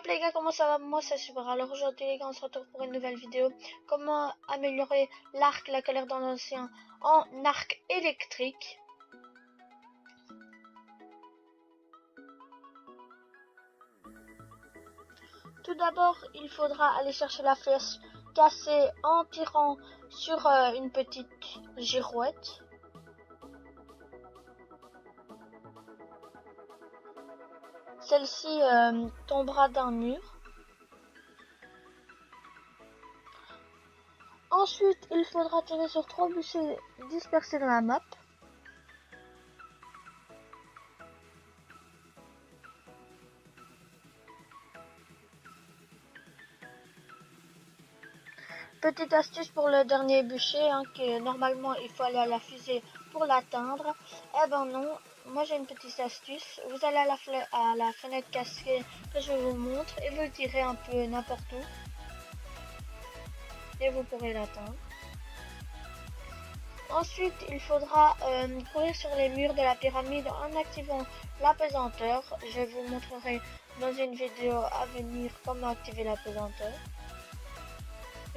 Hop les gars, comment ça va? Moi c'est super. Alors aujourd'hui les gars, on se retrouve pour une nouvelle vidéo. Comment améliorer l'arc, la colère dans l'ancien en arc électrique. Tout d'abord, il faudra aller chercher la flèche cassée en tirant sur une petite girouette. Celle-ci tombera d'un mur. Ensuite, il faudra tirer sur 3 bûchers dispersés dans la map. Petite astuce pour le dernier bûcher, que normalement il faut aller à la fusée pour l'atteindre. Eh ben non, moi j'ai une petite astuce. Vous allez à la fenêtre cassée que je vous montre et vous le tirez un peu n'importe où. Et vous pourrez l'atteindre. Ensuite, il faudra courir sur les murs de la pyramide en activant la pesanteur. Je vous montrerai dans une vidéo à venir comment activer la pesanteur.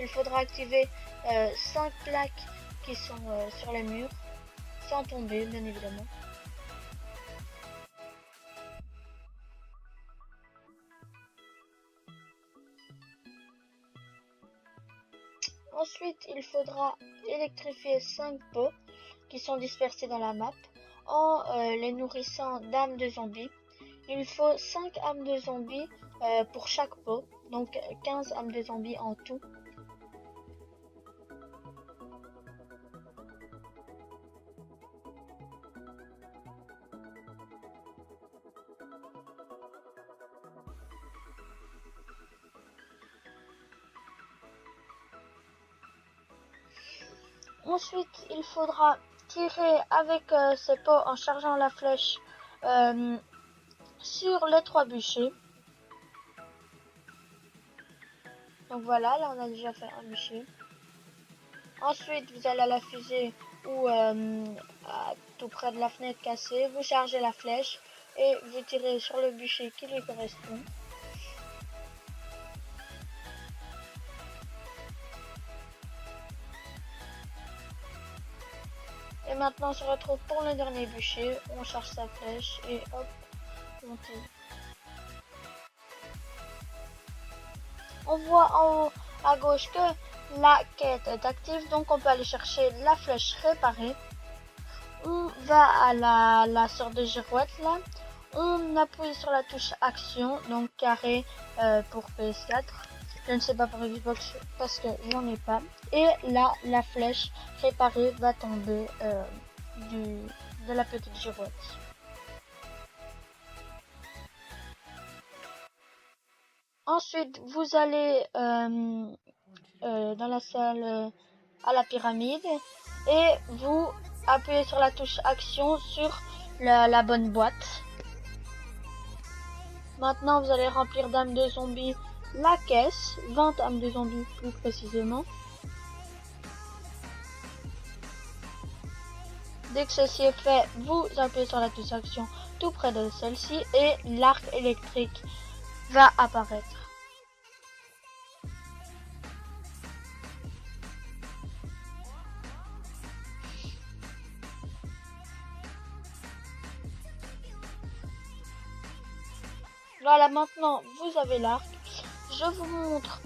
Il faudra activer 5 plaques qui sont sur les murs, sans tomber bien évidemment. Ensuite, il faudra électrifier 5 pots qui sont dispersés dans la map en les nourrissant d'âmes de zombies. Il faut 5 âmes de zombies pour chaque pot, donc 15 âmes de zombies en tout. Ensuite, il faudra tirer avec ces pots en chargeant la flèche sur les 3 bûchers. Donc voilà, là on a déjà fait un bûcher. Ensuite, vous allez à la fusée ou tout près de la fenêtre cassée, vous chargez la flèche et vous tirez sur le bûcher qui lui correspond. Et maintenant on se retrouve pour le dernier bûcher, on charge sa flèche et hop, on tire. On voit en haut à gauche que la quête est active, donc on peut aller chercher la flèche réparée. On va à la sorte de girouette là, on appuie sur la touche action, donc carré pour PS4. Je ne sais pas pour Xbox parce que j'en ai pas. Et là, la flèche réparée va tomber de la petite girouette. Ensuite, vous allez dans la salle à la pyramide et vous appuyez sur la touche action sur la bonne boîte. Maintenant, vous allez remplir d'âmes de zombies la caisse, 20 âmes de zombies plus précisément. Dès que ceci est fait, vous appuyez sur la touche action tout près de celle-ci et l'arc électrique va apparaître. Voilà, maintenant vous avez l'arc. Je vous montre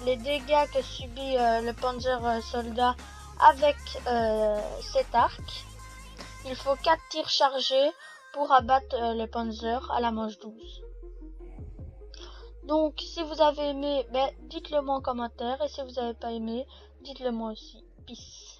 les dégâts que subit le Panzer soldat avec cet arc. Il faut 4 tirs chargés pour abattre le Panzer à la manche 12. Donc si vous avez aimé, dites-le moi en commentaire, et si vous n'avez pas aimé, dites-le moi aussi. Peace.